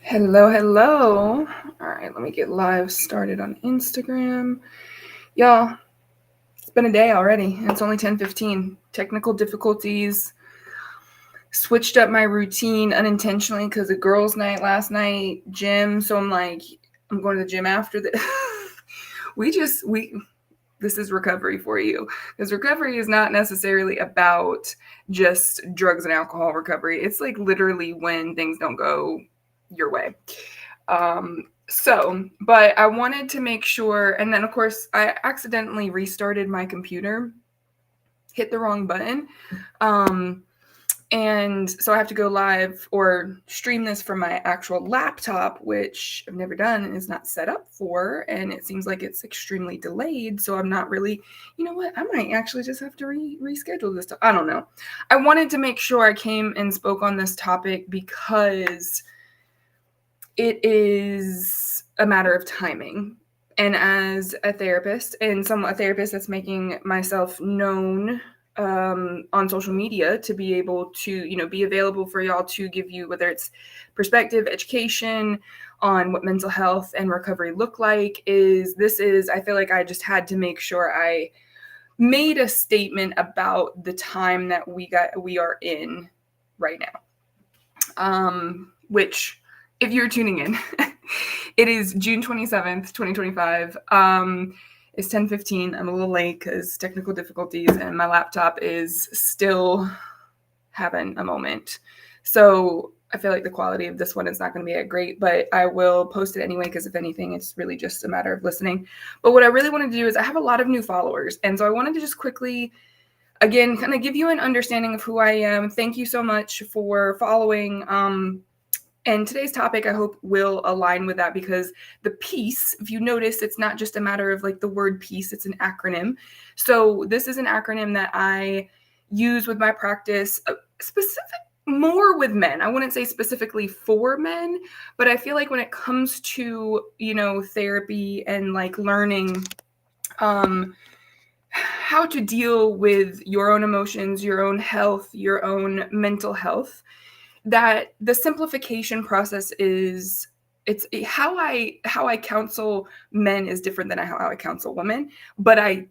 Hello, hello. All right, let me get live started on Instagram. Y'all, it's been a day already. It's only 10:15. Technical difficulties. Switched up my routine unintentionally because of girls' night last night, gym. So I'm like, I'm going to the gym after this. we this is recovery for you, because recovery is not necessarily about just drugs and alcohol recovery. It's like literally when things don't go your way. But I wanted to make sure, and then of course I accidentally restarted my computer, hit the wrong button. Um, and so I have to go live or stream this from my actual laptop, which I've never done and is not set up for. And it seems like it's extremely delayed. So I'm not really, you know what? I might actually just have to reschedule this. I don't know. I wanted to make sure I came and spoke on this topic because it is a matter of timing. And as a therapist, and a therapist that's making myself known on social media to be able to, be available for y'all to give you, whether it's perspective, education on what mental health and recovery look like, I feel like I just had to make sure I made a statement about the time that we are in right now. Which, if you're tuning in, it is June 27th, 2025. It's 10:15. I'm a little late because technical difficulties and my laptop is still having a moment. So I feel like the quality of this one is not going to be that great, but I will post it anyway because if anything, it's really just a matter of listening. But what I really want to do is I have a lot of new followers. And so I wanted to just quickly, again, kind of give you an understanding of who I am. Thank you so much for following. And today's topic, I hope, will align with that, because the P.E.A.C.E, if you notice, it's not just a matter of like the word peace, it's an acronym. So this is an acronym that I use with my practice, more with men. I wouldn't say specifically for men, but I feel like when it comes to, therapy and like learning how to deal with your own emotions, your own health, your own mental health, that the simplification process is, it's how I counsel men is different than how I counsel women, but I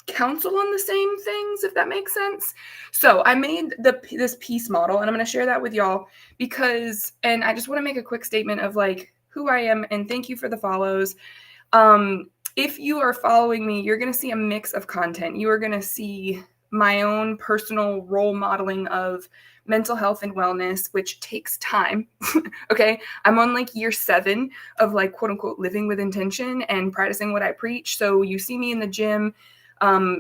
counsel on the same things, if that makes sense. So I made this P.E.A.C.E model, and I'm going to share that with y'all because, and I just want to make a quick statement of like who I am, and thank you for the follows. If you are following me, you're going to see a mix of content. You are going to see my own personal role modeling of mental health and wellness, which takes time. Okay. I'm on like year 7 of like quote unquote living with intention and practicing what I preach. So you see me in the gym. I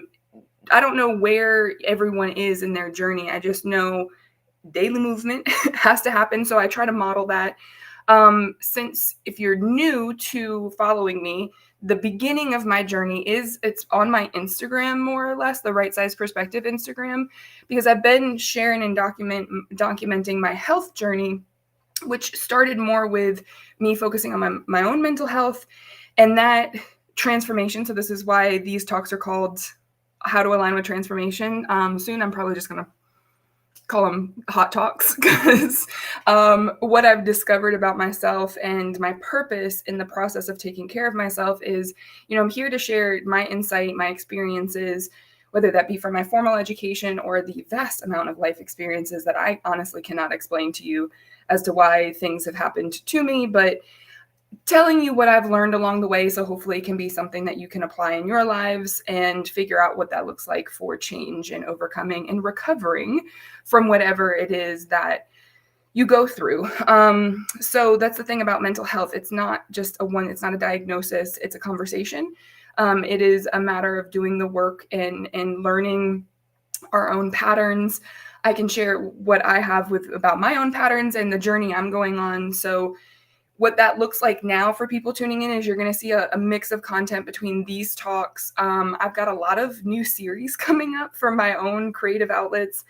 don't know where everyone is in their journey. I just know daily movement has to happen. So I try to model that. Since if you're new to following me, the beginning of my journey it's on my Instagram, more or less, the Right Size Perspective Instagram, because I've been sharing and documenting my health journey, which started more with me focusing on my own mental health and that transformation. So this is why these talks are called How to Align with Transformation. Soon I'm probably just going to call them hot talks, because what I've discovered about myself and my purpose in the process of taking care of myself is, I'm here to share my insight, my experiences, whether that be from my formal education or the vast amount of life experiences that I honestly cannot explain to you as to why things have happened to me, but telling you what I've learned along the way. So hopefully it can be something that you can apply in your lives and figure out what that looks like for change and overcoming and recovering from whatever it is that you go through. So that's the thing about mental health. It's not just it's not a diagnosis, it's a conversation. It is a matter of doing the work and learning our own patterns. I can share what I have about my own patterns and the journey I'm going on. So what that looks like now for people tuning in is you're going to see a mix of content between these talks. I've got a lot of new series coming up for my own creative outlets.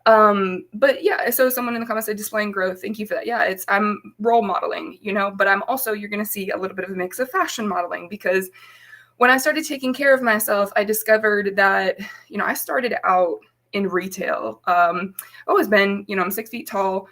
But yeah, so someone in the comments said displaying growth. Thank you for that. Yeah, I'm role modeling, but I'm also, you're going to see a little bit of a mix of fashion modeling, because when I started taking care of myself, I discovered that, I started out in retail. Always been, I'm 6 feet tall,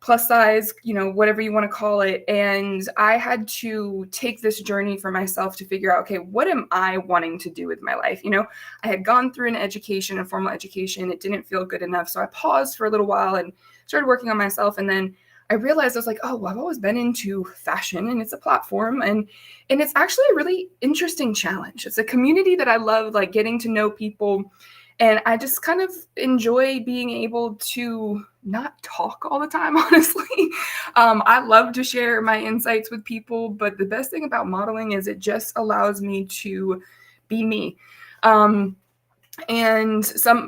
plus size, whatever you want to call it. And I had to take this journey for myself to figure out, okay, what am I wanting to do with my life? I had gone through a formal education. It didn't feel good enough. So I paused for a little while and started working on myself. And then I realized I was like, oh, well, I've always been into fashion, and it's a platform, and it's actually a really interesting challenge. It's a community that I love, like getting to know people. And I just kind of enjoy being able to not talk all the time, honestly. I love to share my insights with people, but the best thing about modeling is it just allows me to be me. And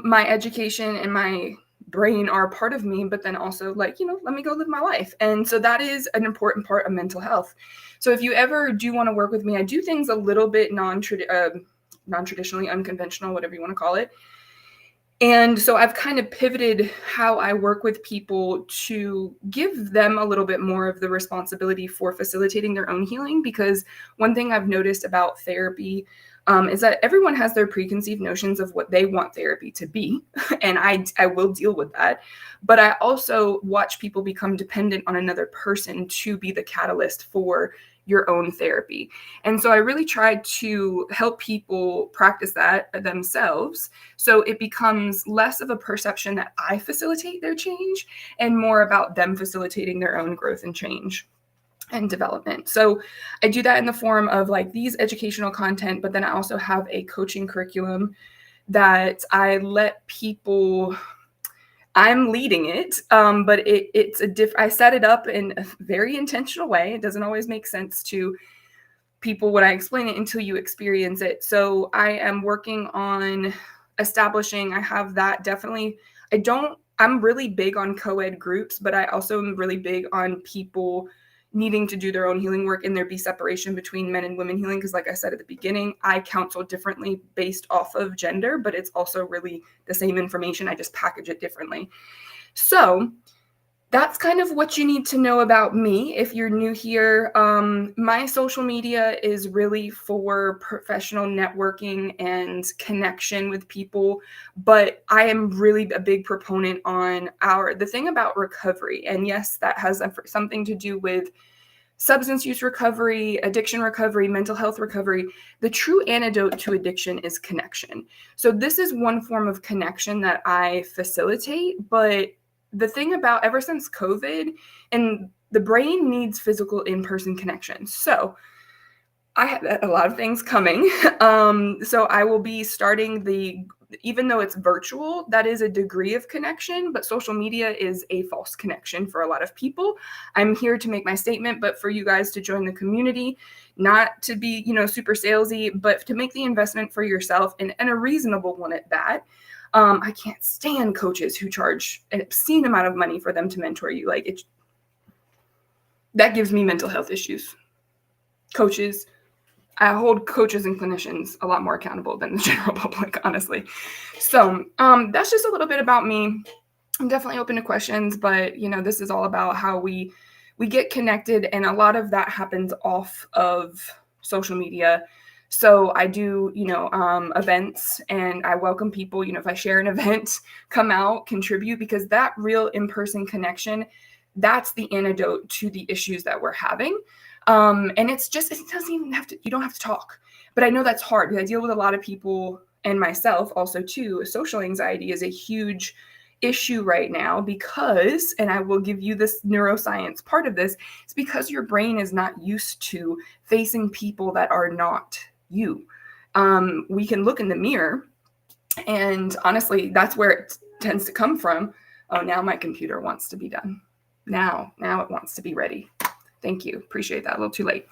my education and my brain are part of me, but then also let me go live my life. And so that is an important part of mental health. So if you ever do want to work with me, I do things a little bit non-traditionally, unconventional, whatever you want to call it. And so I've kind of pivoted how I work with people to give them a little bit more of the responsibility for facilitating their own healing. Because one thing I've noticed about therapy is that everyone has their preconceived notions of what they want therapy to be. And I will deal with that. But I also watch people become dependent on another person to be the catalyst for your own therapy. And so I really try to help people practice that themselves, so it becomes less of a perception that I facilitate their change and more about them facilitating their own growth and change and development. So I do that in the form of like these educational content, but then I also have a coaching curriculum that I let people, I'm leading it, but it's I set it up in a very intentional way. It doesn't always make sense to people when I explain it until you experience it. So I am working on establishing, I have that definitely, I'm really big on co-ed groups, but I also am really big on people needing to do their own healing work and there be separation between men and women healing. Because like I said at the beginning, I counsel differently based off of gender, but it's also really the same information. I just package it differently. So that's kind of what you need to know about me if you're new here. My social media is really for professional networking and connection with people, but I am really a big proponent on the thing about recovery. And yes, that has something to do with substance use recovery, addiction recovery, mental health recovery. The true antidote to addiction is connection. So this is one form of connection that I facilitate, but the thing about ever since COVID, and the brain needs physical in-person connection. So I have a lot of things coming. So I will be starting even though it's virtual, that is a degree of connection, but social media is a false connection for a lot of people. I'm here to make my statement, but for you guys to join the community, not to be, super salesy, but to make the investment for yourself and a reasonable one at that. I can't stand coaches who charge an obscene amount of money for them to mentor you. That gives me mental health issues. Coaches, I hold coaches and clinicians a lot more accountable than the general public, honestly. So that's just a little bit about me. I'm definitely open to questions, but this is all about how we get connected, and a lot of that happens off of social media. So I do, events, and I welcome people, if I share an event, come out, contribute, because that real in-person connection, that's the antidote to the issues that we're having. And it doesn't even you don't have to talk, but I know that's hard because I deal with a lot of people, and myself also too. Social anxiety is a huge issue right now because, and I will give you this neuroscience part of this, it's because your brain is not used to facing people that are not you. We can look in the mirror, and honestly, that's where it tends to come from. Oh, now my computer wants to be done. Now it wants to be ready. Thank you. Appreciate that. A little too late.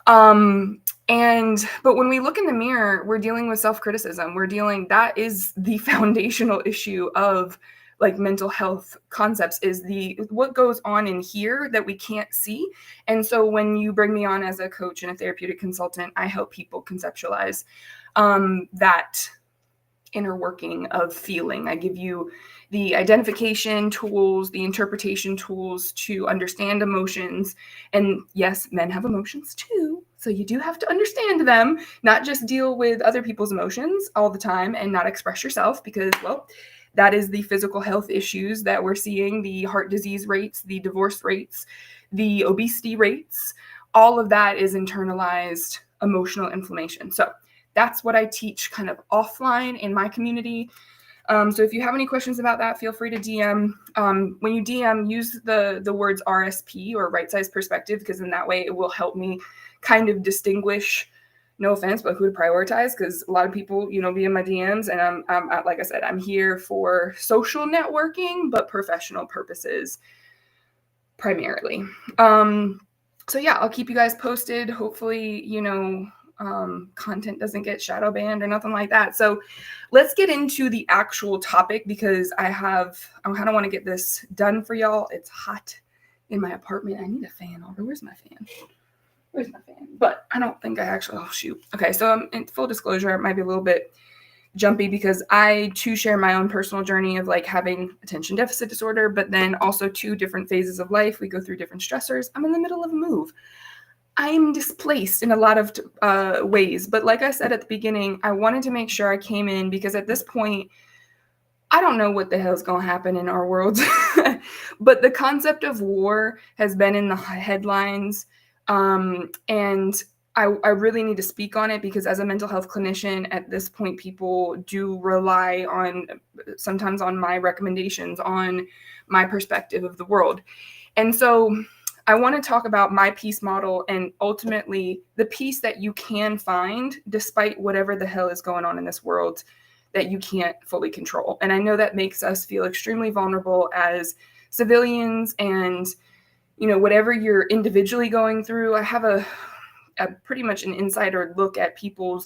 But when we look in the mirror, we're dealing with self-criticism. That is the foundational issue of mental health concepts, is what goes on in here that we can't see. And so when you bring me on as a coach and a therapeutic consultant, I help people conceptualize that inner working of feeling. I give you the identification tools, the interpretation tools to understand emotions. And yes, men have emotions too. So you do have to understand them, not just deal with other people's emotions all the time and not express yourself, because, well, That is the physical health issues that we're seeing, the heart disease rates, the divorce rates, the obesity rates. All of that is internalized emotional inflammation. So that's what I teach kind of offline in my community. So if you have any questions about that, feel free to DM. When you DM, use the words RSP or right size perspective, because in that way it will help me kind of distinguish, no offense, but who to prioritize, because a lot of people, be in my DMs, and I'm like I said, I'm here for social networking, but professional purposes primarily. So yeah, I'll keep you guys posted. Hopefully, content doesn't get shadow banned or nothing like that. So let's get into the actual topic, because I kind of want to get this done for y'all. It's hot in my apartment. I need a fan over. Where's my fan? But I don't think I actually, oh shoot. Okay, so in full disclosure, it might be a little bit jumpy because I too share my own personal journey of like having attention deficit disorder, but then also 2 different phases of life. We go through different stressors. I'm in the middle of a move. I'm displaced in a lot of ways. But like I said at the beginning, I wanted to make sure I came in because at this point, I don't know what the hell's going to happen in our world. But the concept of war has been in the headlines. And I really need to speak on it because as a mental health clinician, at this point, people do rely sometimes on my recommendations, on my perspective of the world. And so I want to talk about my peace model and ultimately the peace that you can find despite whatever the hell is going on in this world that you can't fully control. And I know that makes us feel extremely vulnerable as civilians and, whatever you're individually going through. I have a pretty much an insider look at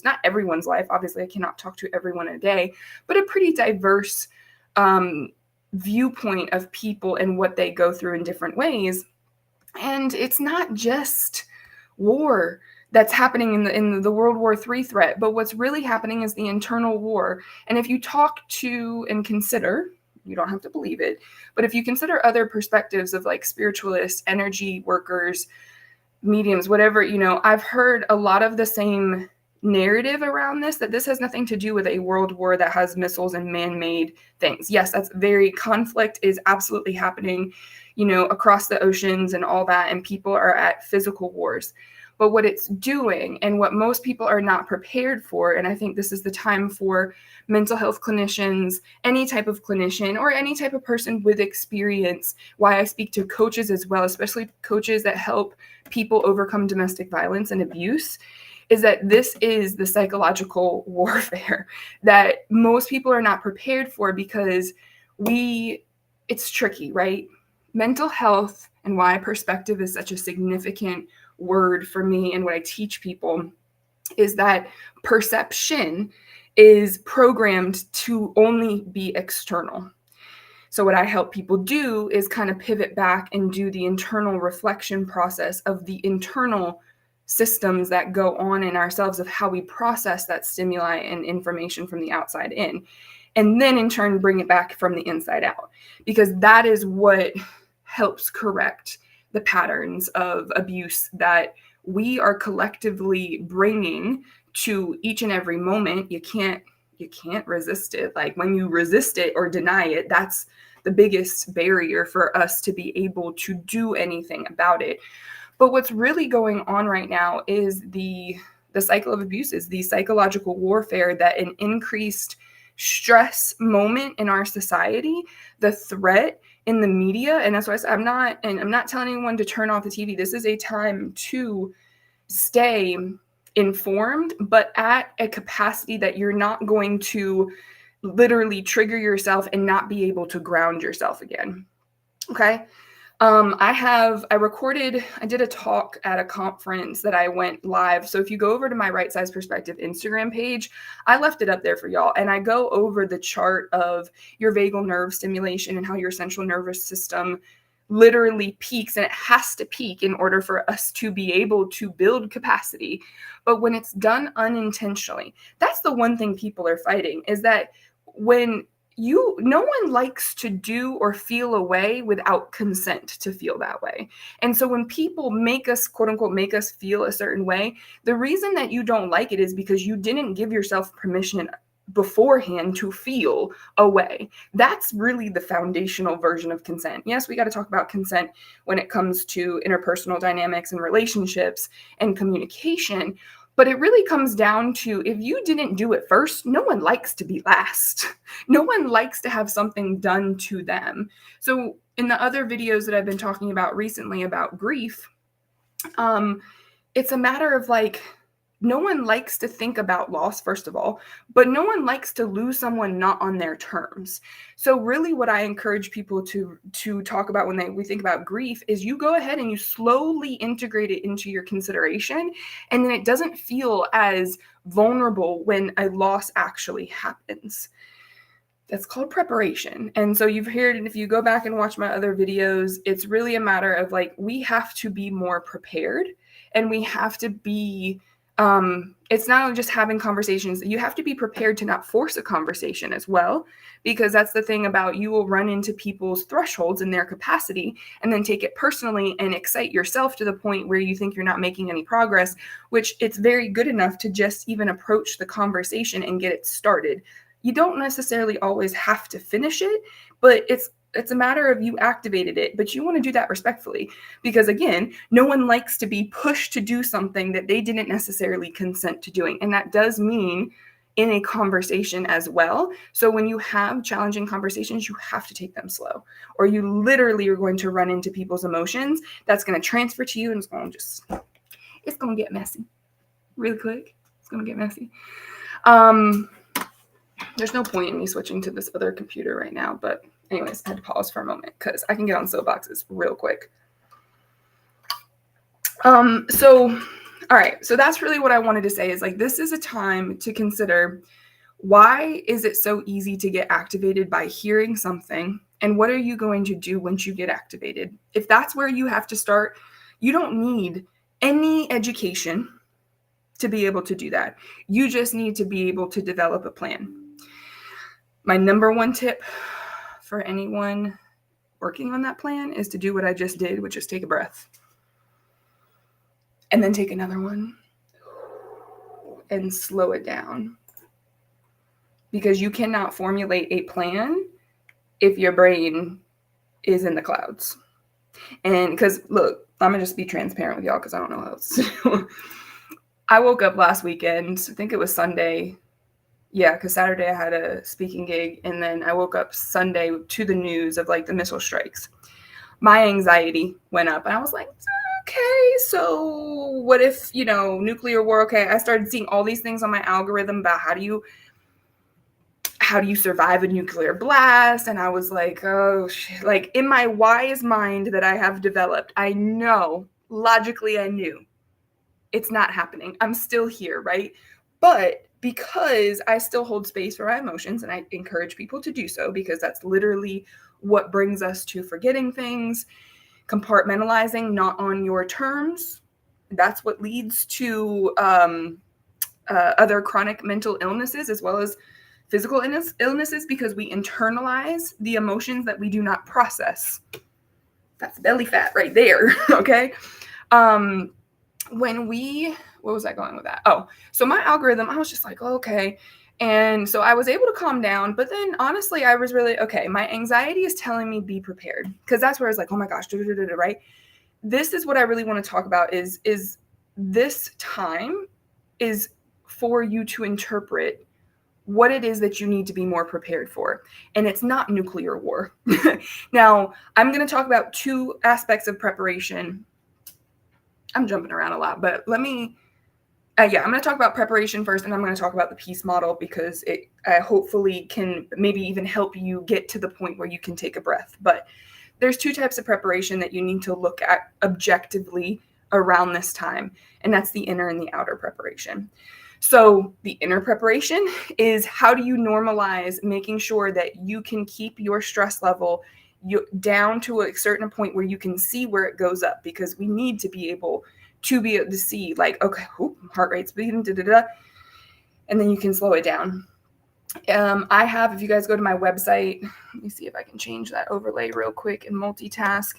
not everyone's life. Obviously, I cannot talk to everyone a day, but a pretty diverse viewpoint of people and what they go through in different ways. And it's not just war that's happening in the World War III threat, but what's really happening is the internal war. And if you talk to and consider, you don't have to believe it, but if you consider other perspectives of like spiritualists, energy workers, mediums, whatever, I've heard a lot of the same narrative around this, that this has nothing to do with a world war that has missiles and man-made things. Yes, conflict is absolutely happening, across the oceans and all that, and people are at physical wars. But what it's doing and what most people are not prepared for, and I think this is the time for mental health clinicians, any type of clinician or any type of person with experience, why I speak to coaches as well, especially coaches that help people overcome domestic violence and abuse, is that this is the psychological warfare that most people are not prepared for because it's tricky, right? Mental health and why perspective is such a significant word for me and what I teach people is that perception is programmed to only be external. So what I help people do is kind of pivot back and do the internal reflection process of the internal systems that go on in ourselves of how we process that stimuli and information from the outside in, and then in turn bring it back from the inside out, because that is what helps correct the patterns of abuse that we are collectively bringing to each and every moment. You can't resist it. Like when you resist it or deny it, that's the biggest barrier for us to be able to do anything about it. But what's really going on right now is the cycle of abuse, is the psychological warfare that an increased stress moment in our society, the threat in the media, and that's why I said I'm not telling anyone to turn off the TV. This is a time to stay informed, but at a capacity that you're not going to literally trigger yourself and not be able to ground yourself again. Okay. I did a talk at a conference that I went live. So if you go over to my Right Size Perspective Instagram page, I left it up there for y'all. And I go over the chart of your vagal nerve stimulation and how your central nervous system literally peaks, and it has to peak in order for us to be able to build capacity. But when it's done unintentionally, that's the one thing people are fighting, is that no one likes to do or feel a way without consent to feel that way. And so when people make us, quote unquote, make us feel a certain way, the reason that you don't like it is because you didn't give yourself permission beforehand to feel a way. That's really the foundational version of consent. Yes, we got to talk about consent when it comes to interpersonal dynamics and relationships and communication. But it really comes down to, if you didn't do it first, no one likes to be last. No one likes to have something done to them. So in the other videos that I've been talking about recently about grief, it's a matter of like, no one likes to think about loss, first of all, but no one likes to lose someone not on their terms. So really what I encourage people to talk about when we think about grief is you go ahead and you slowly integrate it into your consideration, and then it doesn't feel as vulnerable when a loss actually happens. That's called preparation. And so you've heard, and if you go back and watch my other videos, it's really a matter of like, we have to be more prepared, and we have to be, it's not only just having conversations, you have to be prepared to not force a conversation as well, because that's the thing about, you will run into people's thresholds in their capacity and then take it personally and excite yourself to the point where you think you're not making any progress, which it's very good enough to just even approach the conversation and get it started. You don't necessarily always have to finish it, but it's a matter of you activated it, but you want to do that respectfully, because again, no one likes to be pushed to do something that they didn't necessarily consent to doing. And that does mean in a conversation as well. So when you have challenging conversations, you have to take them slow, or you literally are going to run into people's emotions. That's going to transfer to you, and it's going to get messy really quick. It's going to get messy. There's no point in me switching to this other computer right now, but anyways, I had to pause for a moment because I can get on soapboxes real quick. All right, so that's really what I wanted to say, is like, this is a time to consider, why is it so easy to get activated by hearing something, and what are you going to do once you get activated? If that's where you have to start, you don't need any education to be able to do that. You just need to be able to develop a plan. My number one tip for anyone working on that plan is to do what I just did, which is take a breath. And then take another one and slow it down. Because you cannot formulate a plan if your brain is in the clouds. And because, look, I'm going to just be transparent with y'all because I don't know what else to do. I woke up last weekend, I think it was Sunday. Yeah, because Saturday I had a speaking gig, and then I woke up Sunday to the news of like the missile strikes. My anxiety went up, and I was like, okay, so what if, nuclear war? Okay, I started seeing all these things on my algorithm about how do you survive a nuclear blast, and I was like, oh shit. Like, in my wise mind that I have developed, I know, logically I knew it's not happening. I'm still here, right? But because I still hold space for my emotions, and I encourage people to do so, because that's literally what brings us to forgetting things, compartmentalizing, not on your terms. That's what leads to other chronic mental illnesses as well as physical illnesses, because we internalize the emotions that we do not process. That's belly fat right there, okay? What was I going with that? Oh, so my algorithm, I was just like, oh, okay. And so I was able to calm down, but then honestly, I was really, okay, my anxiety is telling me be prepared, because that's where I was like, oh my gosh, right? This is what I really want to talk about is this time is for you to interpret what it is that you need to be more prepared for. And it's not nuclear war. Now, I'm going to talk about two aspects of preparation. I'm jumping around a lot, but I'm going to talk about preparation first, and I'm going to talk about the P.E.A.C.E model, because it hopefully can maybe even help you get to the point where you can take a breath. But there's two types of preparation that you need to look at objectively around this time, and that's the inner and the outer preparation. So the inner preparation is, how do you normalize making sure that you can keep your stress level down to a certain point where you can see where it goes up, because we need to be able to see, like, okay, heart rate's beating, and then you can slow it down. If you guys go to my website, let me see if I can change that overlay real quick and multitask.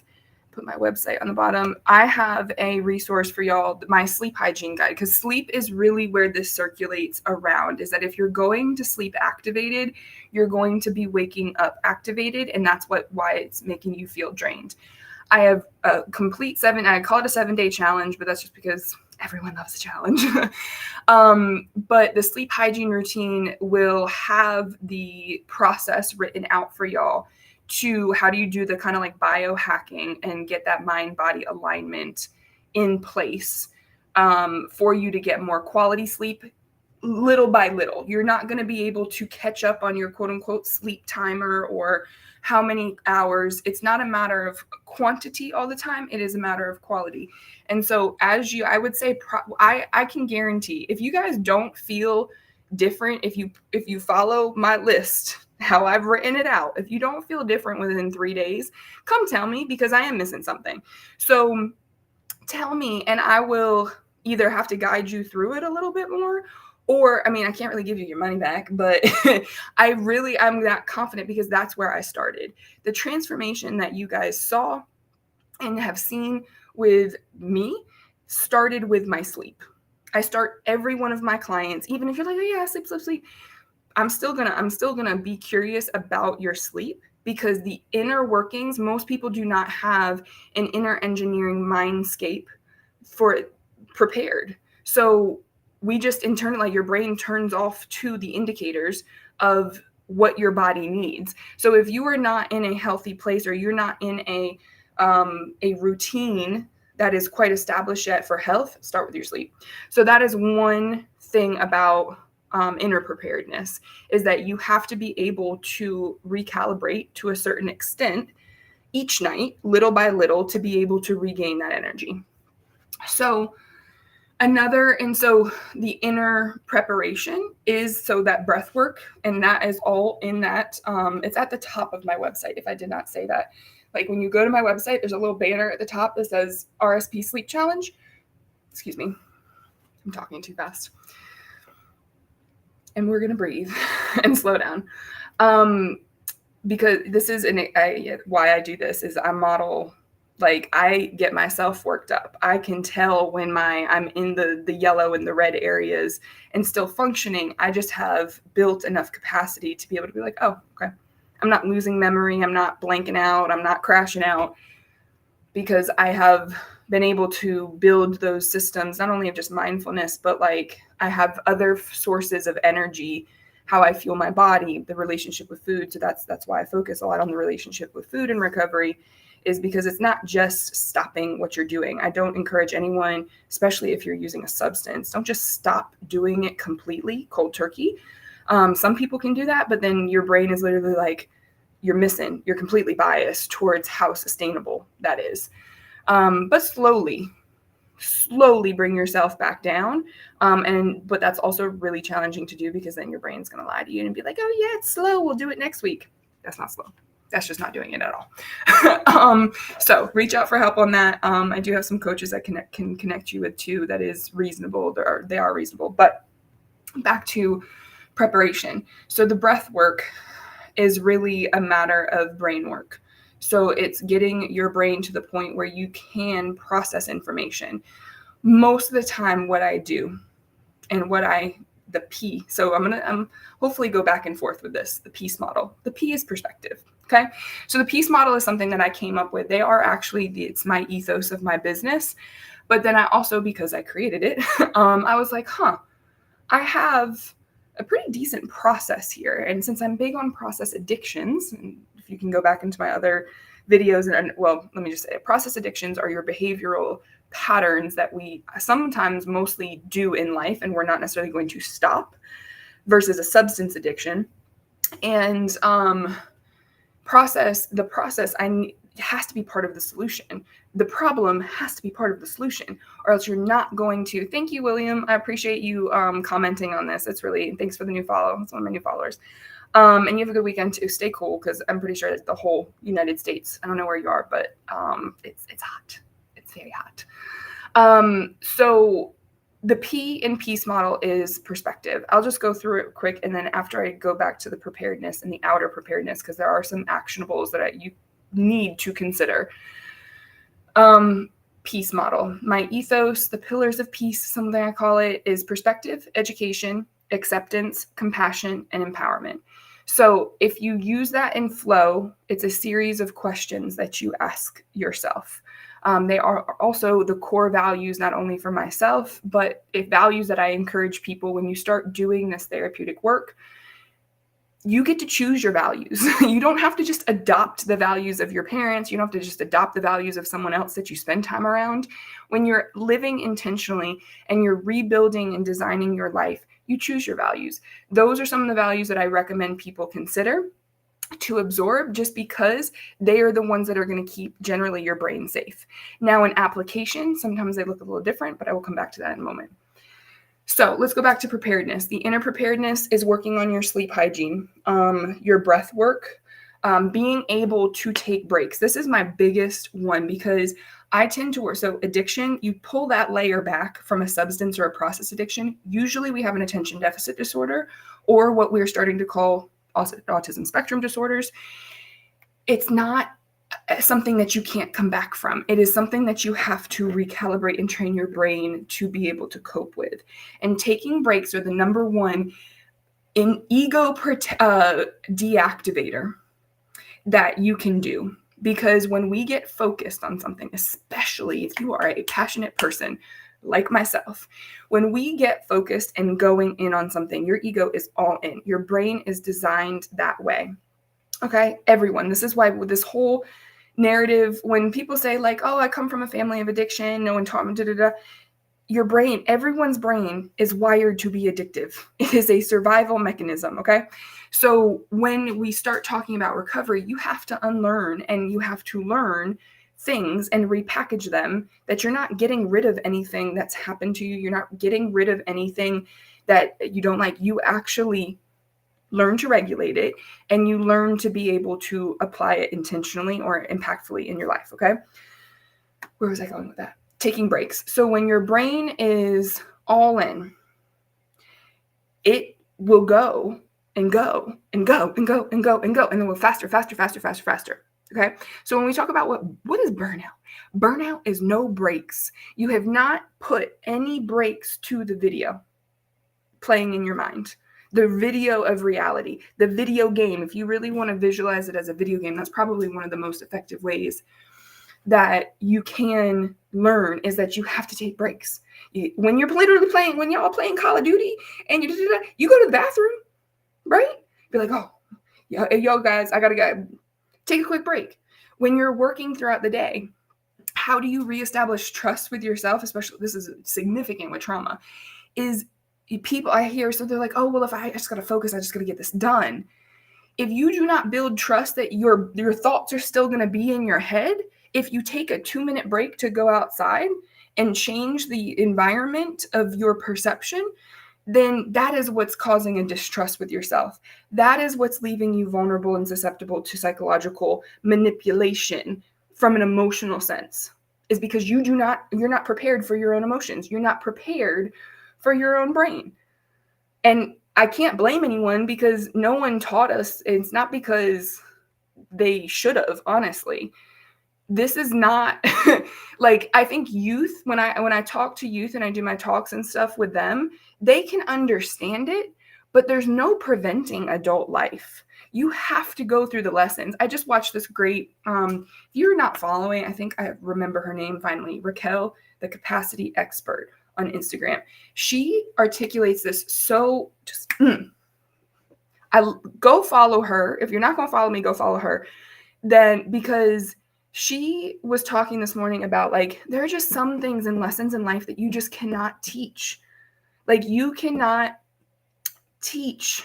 put my website on the bottom. I have a resource for y'all, my sleep hygiene guide, because sleep is really where this circulates around, is that if you're going to sleep activated, you're going to be waking up activated, and that's why it's making you feel drained. I have a complete I call it a 7-day challenge, but that's just because everyone loves a challenge. But the sleep hygiene routine will have the process written out for y'all to how do you do the kind of like biohacking and get that mind-body alignment in place for you to get more quality sleep little by little. You're not going to be able to catch up on your quote unquote sleep timer or how many hours. It's not a matter of quantity all the time. It is a matter of quality. And so I would say, I can guarantee if you guys don't feel different, if you follow my list, how I've written it out, if you don't feel different within 3 days, come tell me, because I am missing something. So tell me, and I will either have to guide you through it a little bit more, or, I mean, I can't really give you your money back, but I'm that confident because that's where I started. The transformation that you guys saw and have seen with me started with my sleep. I start every one of my clients, even if you're like, oh yeah, sleep. I'm still gonna be curious about your sleep, because the inner workings, most people do not have an inner engineering mindscape for it prepared. So we just internally, like, your brain turns off to the indicators of what your body needs. So if you are not in a healthy place, or you're not in a routine that is quite established yet for health, start with your sleep. So that is one thing about inner preparedness, is that you have to be able to recalibrate to a certain extent each night, little by little, to be able to regain that energy. So the inner preparation is that breath work, and that is all in that. It's at the top of my website, if I did not say that. Like, when you go to my website, there's a little banner at the top that says RSP Sleep Challenge. Excuse me, I'm talking too fast. And we're going to breathe and slow down. Because this is why I do this is I model, like, I get myself worked up. I can tell when I'm in the yellow and the red areas and still functioning. I just have built enough capacity to be able to be like, oh, okay, I'm not losing memory. I'm not blanking out. I'm not crashing out, because I have been able to build those systems, not only of just mindfulness, but like I have other sources of energy, how I fuel my body, the relationship with food. So that's why I focus a lot on the relationship with food and recovery, is because it's not just stopping what you're doing. I don't encourage anyone, especially if you're using a substance, don't just stop doing it completely, cold turkey. Some people can do that, but then your brain is literally like, you're completely biased towards how sustainable that is. But slowly bring yourself back down. But that's also really challenging to do, because then your brain's going to lie to you and be like, oh yeah, it's slow, we'll do it next week. That's not slow. That's just not doing it at all. So reach out for help on that. I do have some coaches that can connect you with too. That is reasonable. They are reasonable. But back to preparation. So the breath work is really a matter of brain work. So it's getting your brain to the point where you can process information. Most of the time, what I do and the P. So I'm hopefully go back and forth with this, the P.E.A.C.E model. The P is perspective. Okay. So the P.E.A.C.E model is something that I came up with. They are actually, it's my ethos of my business. But then I also, because I created it, I was like, I have a pretty decent process here. And since I'm big on process addictions, and if you can go back into my other videos, let me just say, process addictions are your behavioral patterns that we sometimes mostly do in life, and we're not necessarily going to stop, versus a substance addiction. And the process has to be part of the solution. The problem has to be part of the solution, or else you're not going to. Thank you, William. I appreciate you commenting on this. Thanks for the new follow. It's one of my new followers. And you have a good weekend too. Stay cool, because I'm pretty sure it's the whole United States. I don't know where you are, but it's hot. It's very hot. So the P in P.E.A.C.E model is perspective. I'll just go through it quick, and then after I go back to the preparedness and the outer preparedness, because there are some actionables that you need to consider. Peace model. My ethos, the pillars of peace, something I call it, is perspective, education, acceptance, compassion, and empowerment. So if you use that in flow, it's a series of questions that you ask yourself. They are also the core values, not only for myself, but values that I encourage people when you start doing this therapeutic work. You get to choose your values. You don't have to just adopt the values of your parents. You don't have to just adopt the values of someone else that you spend time around. When you're living intentionally and you're rebuilding and designing your life, you choose your values. Those are some of the values that I recommend people consider to absorb, just because they are the ones that are going to keep generally your brain safe. Now, in application, sometimes they look a little different, but I will come back to that in a moment. So let's go back to preparedness. The inner preparedness is working on your sleep hygiene, your breath work, being able to take breaks. This is my biggest one, because I tend to work. So addiction, you pull that layer back from a substance or a process addiction. Usually we have an attention deficit disorder, or what we're starting to call autism spectrum disorders. It's not something that you can't come back from. It is something that you have to recalibrate and train your brain to be able to cope with. And taking breaks are the number one ego deactivator that you can do. Because when we get focused on something, especially if you are a passionate person like myself, when we get focused and going in on something, your ego is all in. Your brain is designed that way. Okay, everyone. This is why with this whole narrative, when people say like, oh, I come from a family of addiction, no one taught me, your brain, everyone's brain is wired to be addictive. It is a survival mechanism, okay? So when we start talking about recovery, you have to unlearn and you have to learn things and repackage them, that you're not getting rid of anything that's happened to you. You're not getting rid of anything that you don't like. You actually learn to regulate it, and you learn to be able to apply it intentionally or impactfully in your life, okay? Where was I going with that? Taking breaks. So when your brain is all in, it will go and go and go and go and go and go, and then we'll faster. Okay. So when we talk about what is burnout? Burnout is no breaks. You have not put any breaks to the video playing in your mind. The video of reality, the video game. If you really want to visualize it as a video game, that's probably one of the most effective ways that you can learn, is that you have to take breaks. When you're literally playing, when y'all playing Call of Duty and you go to the bathroom, right? Be like, oh, yo guys, I gotta go. Take a quick break. When you're working throughout the day, how do you reestablish trust with yourself? Especially, this is significant with trauma, is people I hear, so they're like, oh, well, if I just gotta focus, I just gotta get this done. If you do not build trust that your thoughts are still gonna be in your head, if you take a 2-minute break to go outside and change the environment of your perception, then that is what's causing a distrust with yourself. That is what's leaving you vulnerable and susceptible to psychological manipulation from an emotional sense, is because you're not prepared for your own emotions. You're not prepared for your own brain. And I can't blame anyone, because no one taught us. It's not because they should have, honestly. This is not like, I think youth, when I talk to youth and I do my talks and stuff with them, they can understand it, but there's no preventing adult life. You have to go through the lessons. I just watched this great, if you're not following, I think I remember her name finally, Raquel, the capacity expert on Instagram. She articulates this so just, I go follow her. If you're not going to follow me, go follow her. Then, because she was talking this morning about, like, there are just some things and lessons in life that you just cannot teach. Like, you cannot teach.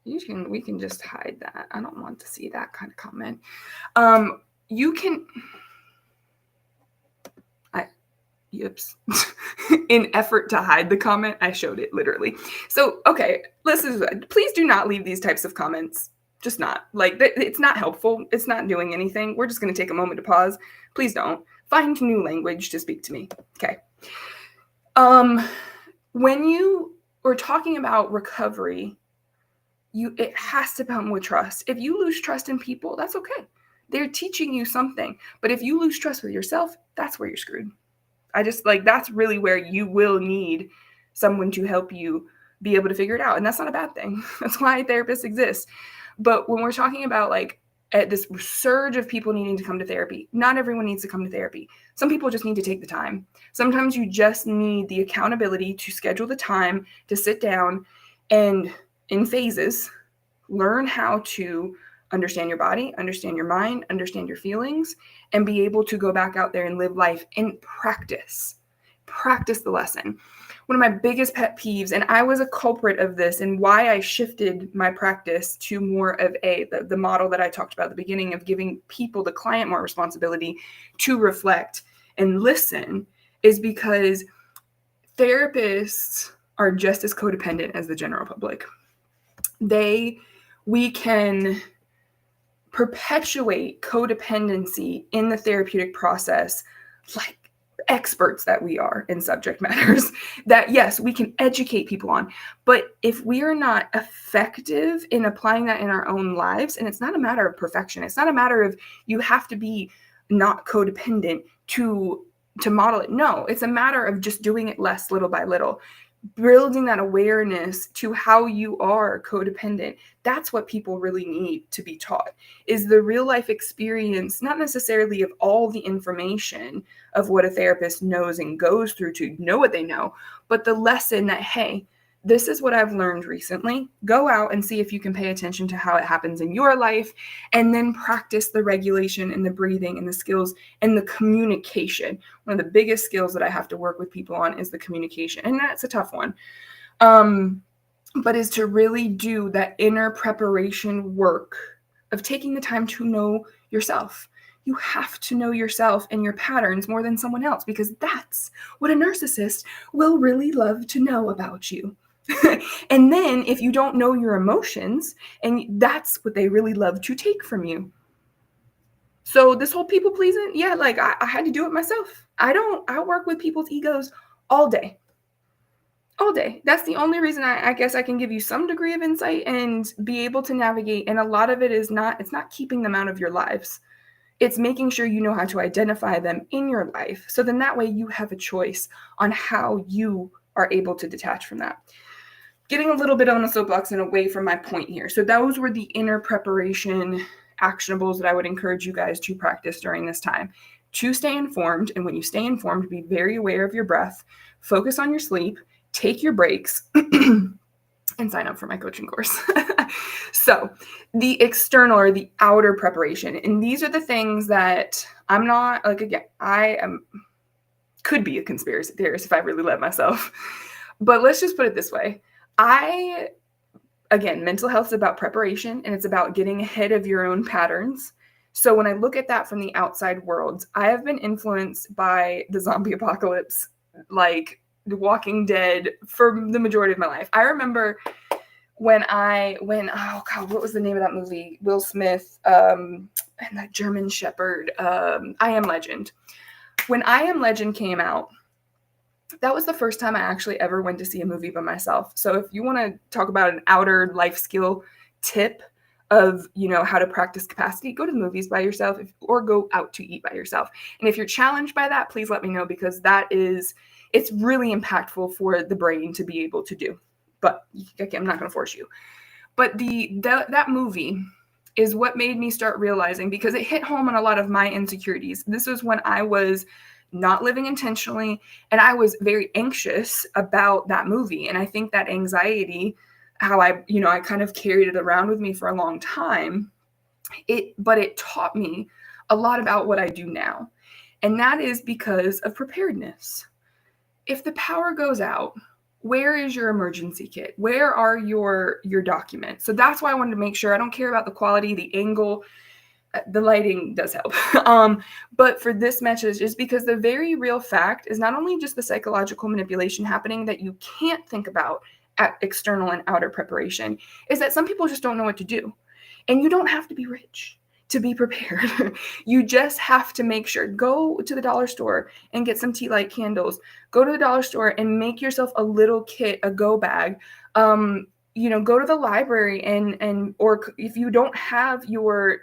We can just hide that. I don't want to see that kind of comment. You can, in effort to hide the comment, I showed it literally. So, okay, please do not leave these types of comments. Just not. Like, it's not helpful. It's not doing anything. We're just going to take a moment to pause. Please don't. Find new language to speak to me. Okay. When you are talking about recovery, it has to come with trust. If you lose trust in people, that's okay. They're teaching you something. But if you lose trust with yourself, that's where you're screwed. I just like, that's really where you will need someone to help you be able to figure it out. And that's not a bad thing. That's why therapists exist. But when we're talking about like at this surge of people needing to come to therapy, not everyone needs to come to therapy. Some people just need to take the time. Sometimes you just need the accountability to schedule the time to sit down and in phases, learn how to understand your body, understand your mind, understand your feelings, and be able to go back out there and live life and practice the lesson. One of my biggest pet peeves, and I was a culprit of this and why I shifted my practice to more of the model that I talked about at the beginning of giving people, the client, more responsibility to reflect and listen, is because therapists are just as codependent as the general public. We can perpetuate codependency in the therapeutic process like experts that we are in subject matters that, yes, we can educate people on. But if we are not effective in applying that in our own lives, and it's not a matter of perfection, it's not a matter of you have to be not codependent to model it. No, it's a matter of just doing it less, little by little. Building that awareness to how you are codependent. That's what people really need to be taught, is the real life experience, not necessarily of all the information of what a therapist knows and goes through to know what they know, but the lesson that, hey, this is what I've learned recently. Go out and see if you can pay attention to how it happens in your life, and then practice the regulation and the breathing and the skills and the communication. One of the biggest skills that I have to work with people on is the communication, and that's a tough one. But is to really do that inner preparation work of taking the time to know yourself. You have to know yourself and your patterns more than someone else, because that's what a narcissist will really love to know about you. And then if you don't know your emotions, and that's what they really love to take from you. So this whole people pleasing, yeah, like I had to do it myself. I work with people's egos all day. All day. That's the only reason I guess I can give you some degree of insight and be able to navigate. And a lot of it is it's not keeping them out of your lives. It's making sure you know how to identify them in your life. So then that way you have a choice on how you are able to detach from that. Getting a little bit on the soapbox and away from my point here. So those were the inner preparation actionables that I would encourage you guys to practice during this time. To stay informed, and when you stay informed, be very aware of your breath, focus on your sleep, take your breaks, and sign up for my coaching course. So the external or the outer preparation, and these are the things that I'm not, like, again, could be a conspiracy theorist if I really let myself. But let's just put it this way. Again, mental health is about preparation, and it's about getting ahead of your own patterns. So when I look at that from the outside world, I have been influenced by the zombie apocalypse, like The Walking Dead, for the majority of my life. I remember when oh God, what was the name of that movie? Will Smith, and that German Shepherd, I Am Legend. When I Am Legend came out, that was the first time I actually ever went to see a movie by myself. So if you want to talk about an outer life skill tip of, how to practice capacity, go to the movies by yourself or go out to eat by yourself. And if you're challenged by that, please let me know, because it's really impactful for the brain to be able to do. But okay, I'm not going to force you. But that movie is what made me start realizing, because it hit home on a lot of my insecurities. This was when I was not living intentionally, and I was very anxious about that movie. And I think that anxiety, how I kind of carried it around with me for a long time, but it taught me a lot about what I do now. And that is because of preparedness. If the power goes out, where is your emergency kit? Where are your documents? So that's why I wanted to make sure. I don't care about the quality, the angle. The lighting does help. But for this message is because the very real fact is not only just the psychological manipulation happening that you can't think about at external and outer preparation, is that some people just don't know what to do. And you don't have to be rich to be prepared. You just have to make sure, go to the dollar store and get some tea light candles. Go to the dollar store and make yourself a little kit, a go bag. Go to the library and or if you don't have your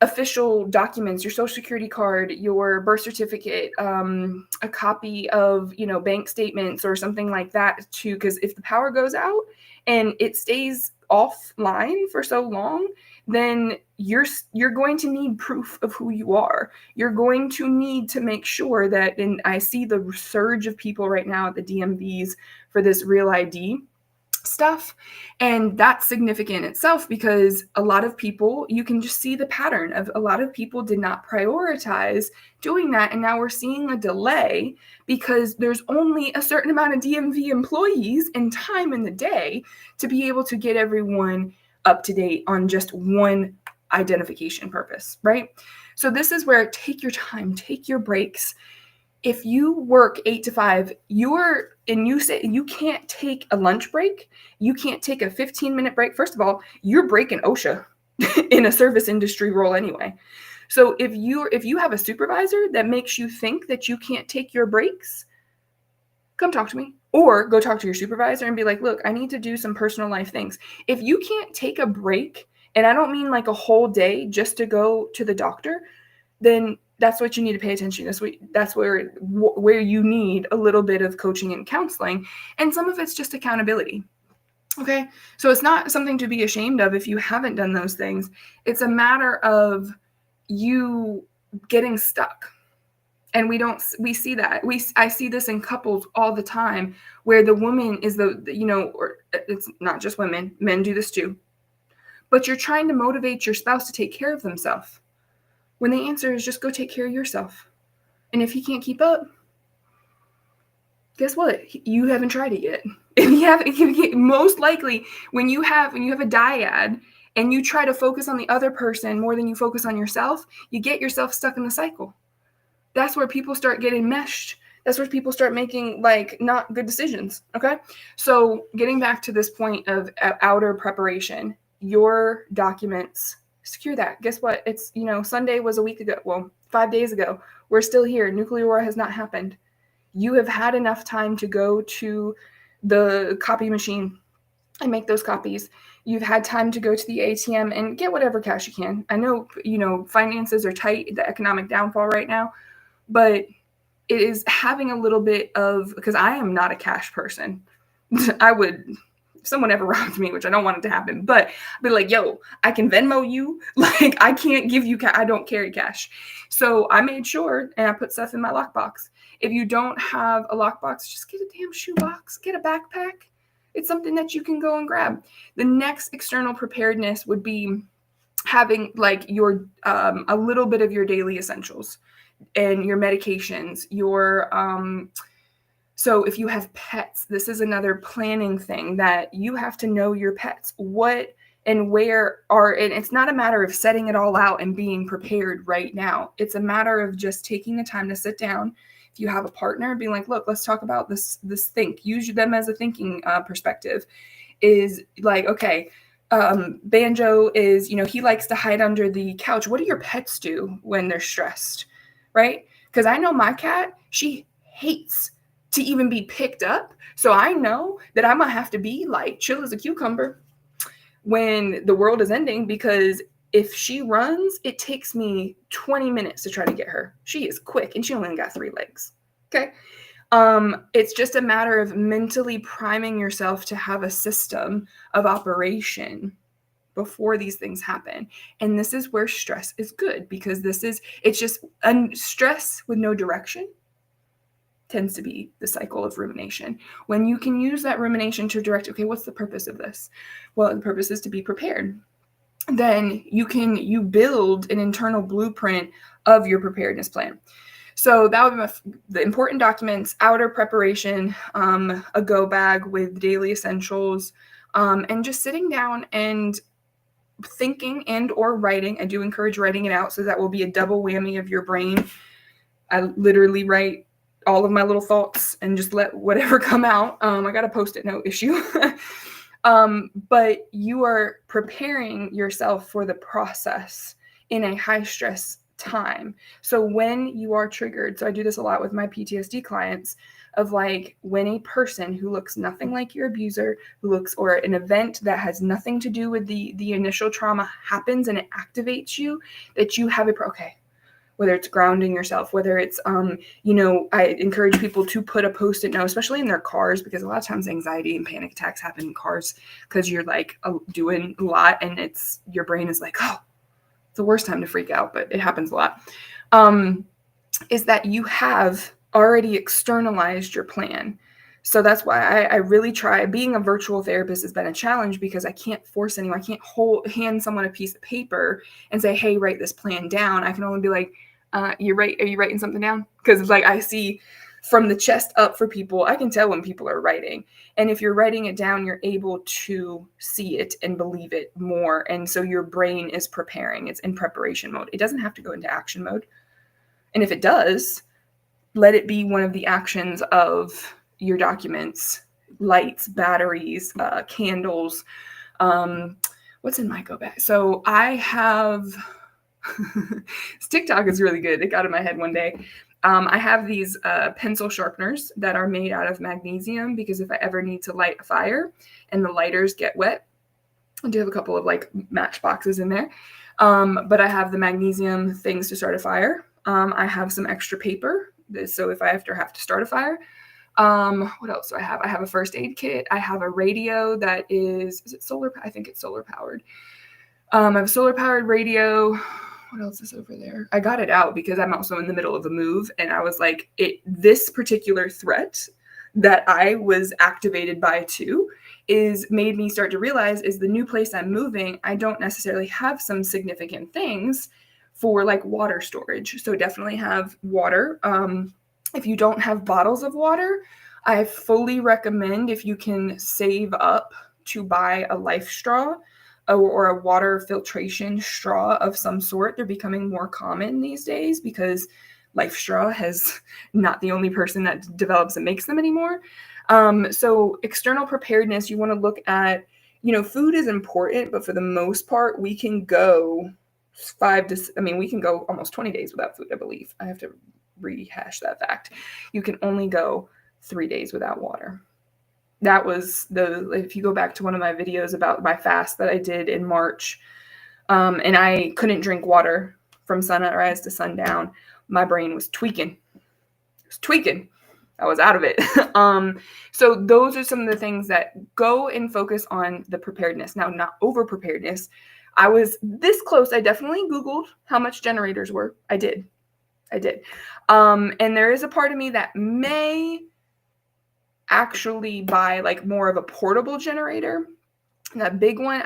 official documents, your social security card, your birth certificate, a copy of, bank statements or something like that too. Because if the power goes out and it stays offline for so long, then you're going to need proof of who you are. You're going to need to make sure that, and I see the surge of people right now at the DMVs for this Real ID stuff, and that's significant itself, because a lot of people, you can just see the pattern of a lot of people did not prioritize doing that, and now we're seeing a delay because there's only a certain amount of DMV employees and time in the day to be able to get everyone up to date on just one identification purpose, right? So this is where take your time, take your breaks. If you work 8 to 5, you say you can't take a lunch break, you can't take a 15-minute break. First of all, you're breaking OSHA in a service industry role anyway. So if you have a supervisor that makes you think that you can't take your breaks, come talk to me, or go talk to your supervisor and be like, look, I need to do some personal life things. If you can't take a break, and I don't mean like a whole day just to go to the doctor, then that's what you need to pay attention to. That's where you need a little bit of coaching and counseling, and some of it's just accountability. Okay, so it's not something to be ashamed of if you haven't done those things. It's a matter of you getting stuck. And we see that. I see this in couples all the time, where the woman is or it's not just women, men do this too. But you're trying to motivate your spouse to take care of themselves, when the answer is just go take care of yourself. And if he can't keep up, guess what? You haven't tried it yet. Most likely when you have a dyad and you try to focus on the other person more than you focus on yourself, you get yourself stuck in the cycle. That's where people start getting meshed. That's where people start making not good decisions. Okay. So getting back to this point of outer preparation, your documents, secure that. Guess what? It's, Sunday was a week ago. Well, 5 days ago. We're still here. Nuclear war has not happened. You have had enough time to go to the copy machine and make those copies. You've had time to go to the ATM and get whatever cash you can. I know, finances are tight, the economic downfall right now, but it is having a little bit of, because I am not a cash person. I would, if someone ever robbed me, which I don't want it to happen, but I'd be like, yo, I can Venmo you. I can't give you cash. I don't carry cash. So I made sure, and I put stuff in my lockbox. If you don't have a lockbox, just get a damn shoebox, get a backpack. It's something that you can go and grab. The next external preparedness would be having your a little bit of your daily essentials and your medications, so if you have pets, this is another planning thing, that you have to know your pets, what and where are, and it's not a matter of setting it all out and being prepared right now. It's a matter of just taking the time to sit down. If you have a partner, being like, look, let's talk about this think. Use them as a thinking perspective. Is okay, Banjo is, he likes to hide under the couch. What do your pets do when they're stressed? Right? Because I know my cat, she hates to even be picked up. So I know that I'm going to have to be chill as a cucumber when the world is ending, because if she runs, it takes me 20 minutes to try to get her. She is quick and she only got 3 legs. Okay. It's just a matter of mentally priming yourself to have a system of operation before these things happen. And this is where stress is good, because it's just stress with no direction tends to be the cycle of rumination. When you can use that rumination to direct, okay, what's the purpose of this? Well, the purpose is to be prepared. Then you build an internal blueprint of your preparedness plan. So that would be the important documents, outer preparation, a go bag with daily essentials, and just sitting down and thinking and or writing. I do encourage writing it out, so that will be a double whammy of your brain. I literally write all of my little thoughts and just let whatever come out. I got a Post-it note issue. But you are preparing yourself for the process in a high stress time. So when you are triggered, so I do this a lot with my PTSD clients, of like when a person who looks nothing like your abuser, or an event that has nothing to do with the initial trauma happens and it activates you, that you have okay. Whether it's grounding yourself, whether it's, I encourage people to put a Post-it note, especially in their cars, because a lot of times anxiety and panic attacks happen in cars because you're like doing a lot and your brain is like, oh, it's the worst time to freak out, but it happens a lot. Is that you have already externalized your plan. So that's why I really try. Being a virtual therapist has been a challenge because I can't force anyone. I can't hand someone a piece of paper and say, hey, write this plan down. I can only be like, you're right. Are you writing something down? Because it's like I see from the chest up for people, I can tell when people are writing. And if you're writing it down, you're able to see it and believe it more. And so your brain is preparing. It's in preparation mode. It doesn't have to go into action mode. And if it does, let it be one of the actions of your documents: lights, batteries, candles. What's in my go bag? So I have TikTok is really good. It got in my head one day. I have these pencil sharpeners that are made out of magnesium because if I ever need to light a fire and the lighters get wet, I do have a couple of like match boxes in there. But I have the magnesium things to start a fire. I have some extra paper, so if I have to start a fire. What else do I have? I have a first aid kit. I have a radio that is it solar? I think it's solar powered. I have a solar powered radio. What else is over there? I got it out because I'm also in the middle of a move, and I was like, this particular threat that I was activated by too made me start to realize is the new place I'm moving, I don't necessarily have some significant things for like water storage. So definitely have water. If you don't have bottles of water, I fully recommend, if you can save up, to buy a life straw or a water filtration straw of some sort. They're becoming more common these days because Life Straw has not the only person that develops and makes them anymore. So external preparedness, you want to look at, food is important, but for the most part, we can go we can go almost 20 days without food, I believe. I have to rehash that fact. You can only go 3 days without water. That was if you go back to one of my videos about my fast that I did in March, and I couldn't drink water from sunrise to sundown, my brain was tweaking. I was out of it. So those are some of the things that go and focus on the preparedness. Now, not over preparedness. I was this close. I definitely Googled how much generators were. I did. And there is a part of me that may actually buy like more of a portable generator. That big one,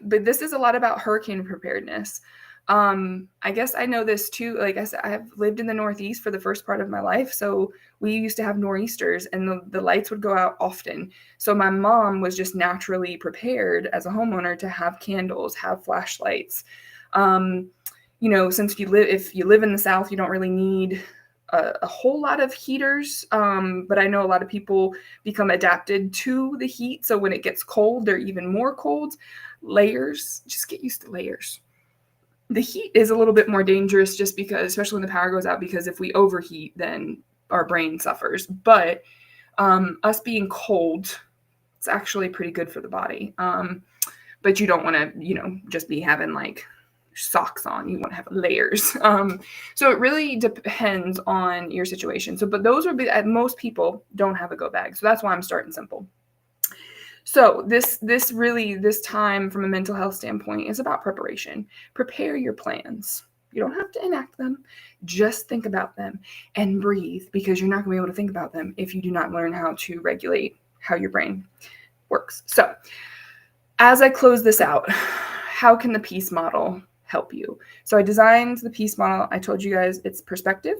but this is a lot about hurricane preparedness. I guess I know this too. Like I said, I have lived in the Northeast for the first part of my life. So we used to have nor'easters and the lights would go out often. So my mom was just naturally prepared as a homeowner to have candles, have flashlights. Since if you live in the South, you don't really need a whole lot of heaters. But I know a lot of people become adapted to the heat. So when it gets cold, they're even more cold. Layers, just get used to layers. The heat is a little bit more dangerous just because, especially when the power goes out, because if we overheat, then our brain suffers. But us being cold, it's actually pretty good for the body. But you don't want to, just be having like socks on. You want to have layers. So it really depends on your situation. But those would be, most people don't have a go bag. So that's why I'm starting simple. So this time from a mental health standpoint is about preparation. Prepare your plans. You don't have to enact them. Just think about them and breathe, because you're not going to be able to think about them if you do not learn how to regulate how your brain works. So as I close this out, how can the P.E.A.C.E model help you? So I designed the P.E.A.C.E model. I told you guys it's perspective,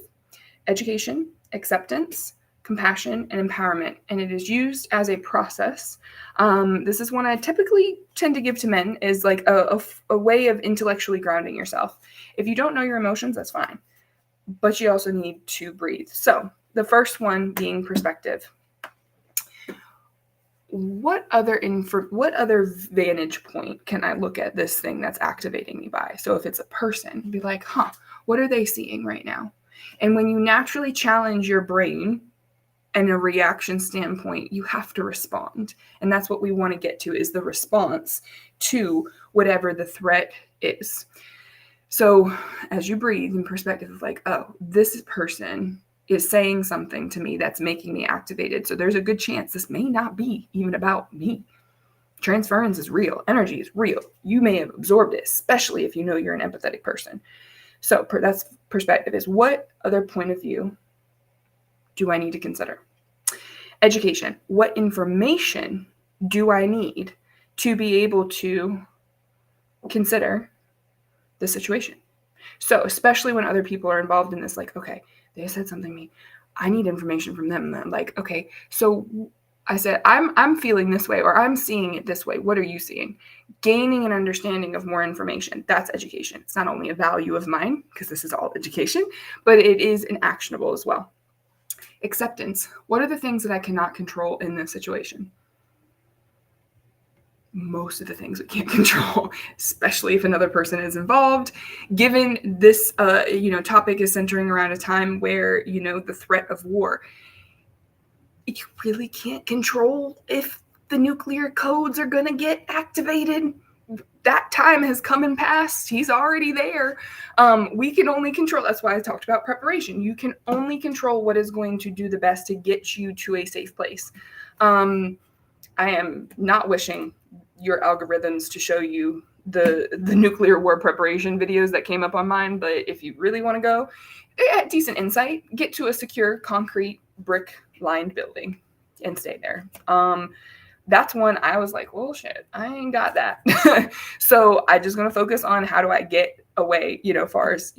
education, acceptance, compassion, and empowerment. And it is used as a process. This is one I typically tend to give to men, is like a way of intellectually grounding yourself. If you don't know your emotions, that's fine. But you also need to breathe. So the first one being perspective. What other vantage point can I look at this thing that's activating me by? So if it's a person, be like, what are they seeing right now? And when you naturally challenge your brain and a reaction standpoint, you have to respond. And that's what we want to get to, is the response to whatever the threat is. So as you breathe in perspective of like, oh, this person is saying something to me that's making me activated. So there's a good chance this may not be even about me. Transference is real. Energy is real. You may have absorbed it, especially if you know you're an empathetic person. So that's perspective, is what other point of view do I need to consider? Education. What information do I need to be able to consider the situation? So especially when other people are involved in this, like, okay, they said something to me, I need information from them. I'm like, okay, so I said, I'm feeling this way, or I'm seeing it this way. What are you seeing? Gaining an understanding of more information. That's education. It's not only a value of mine, because this is all education, but it is an actionable as well. Acceptance. What are the things that I cannot control in this situation? Most of the things we can't control, especially if another person is involved. Given this, topic is centering around a time where, the threat of war, you really can't control if the nuclear codes are going to get activated. That time has come and passed. He's already there. We can only control. That's why I talked about preparation. You can only control what is going to do the best to get you to a safe place. I am not wishing your algorithms to show you the nuclear war preparation videos that came up on mine, but if you really want to go, decent insight, get to a secure concrete brick lined building and stay there. That's one I was like, well, shit, I ain't got that. So I just going to focus on how do I get away, far as,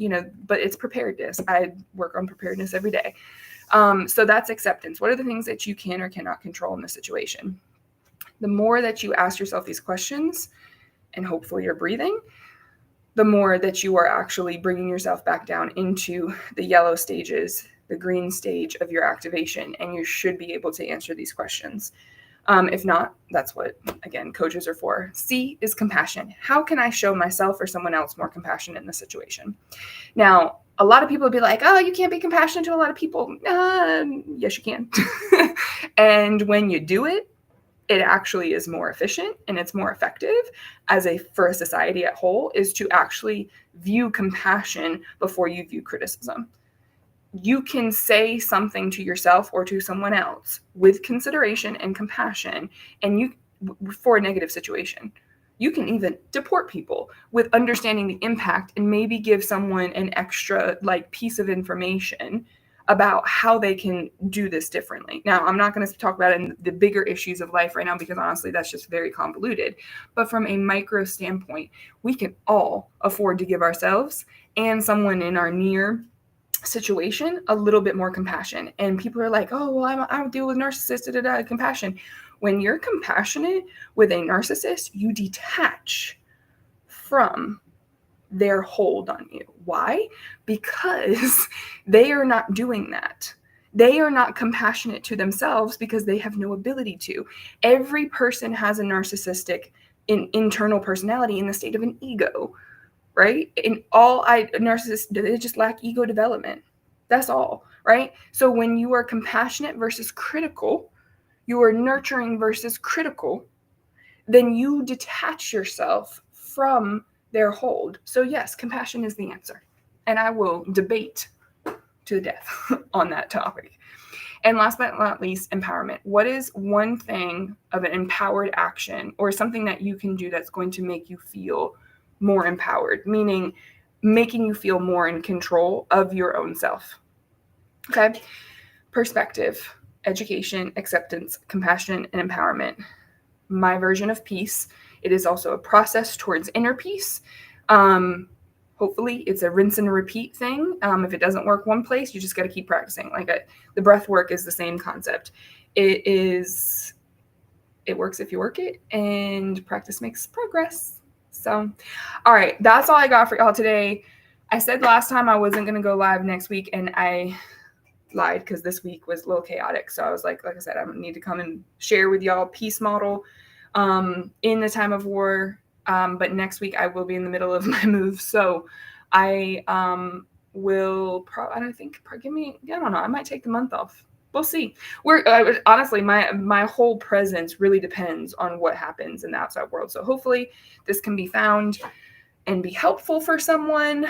but it's preparedness. I work on preparedness every day. So that's acceptance. What are the things that you can or cannot control in the situation? The more that you ask yourself these questions, and hopefully you're breathing, the more that you are actually bringing yourself back down into the yellow stages, the green stage of your activation, and you should be able to answer these questions. If not, that's what, again, coaches are for. C is compassion. How can I show myself or someone else more compassion in the situation? Now, a lot of people would be like, oh, you can't be compassionate to a lot of people. Yes, you can. And when you do it, it actually is more efficient and it's more effective for a society at whole, is to actually view compassion before you view criticism. You can say something to yourself or to someone else with consideration and compassion, and for a negative situation. You can even deport people with understanding the impact and maybe give someone an extra piece of information about how they can do this differently. Now, I'm not going to talk about it in the bigger issues of life right now, because honestly, that's just very convoluted. But from a micro standpoint, we can all afford to give ourselves and someone in our near situation a little bit more compassion. And people are like, oh, well, I don't deal with narcissists, compassion. When you're compassionate with a narcissist, you detach from their hold on you. Why? Because they are not doing that. They are not compassionate to themselves because they have no ability to. Every person has a narcissistic internal personality in the state of an ego, right? And narcissists, they just lack ego development. That's all, right? So when you are compassionate versus critical, you are nurturing versus critical, then you detach yourself from their hold. So yes, compassion is the answer. And I will debate to the death on that topic. And last but not least, empowerment. What is one thing of an empowered action or something that you can do that's going to make you feel more empowered, meaning making you feel more in control of your own self? Okay. Perspective, education, acceptance, compassion, and empowerment. My version of peace. It is also a process towards inner peace. Hopefully it's a rinse and repeat thing. If it doesn't work one place, you just got to keep practicing. The breath work is the same concept. It works if you work it, and practice makes progress. So, all right, that's all I got for y'all today. I said last time I wasn't going to go live next week, and I lied because this week was a little chaotic. So I was like I said, I need to come and share with y'all peace model in the time of war. But next week I will be in the middle of my move. So I will I don't know. I might take the month off. we'll see. We're honestly, my whole presence really depends on what happens in the outside world. So hopefully this can be found and be helpful for someone.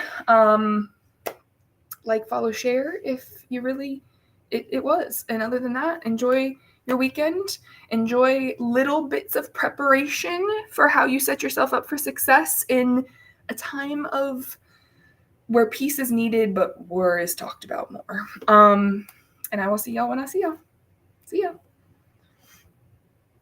Like, follow, share if you really it was. And other than that, enjoy your weekend. Enjoy little bits of preparation for how you set yourself up for success in a time of where peace is needed, but war is talked about more. And I will see y'all when I see y'all. See ya.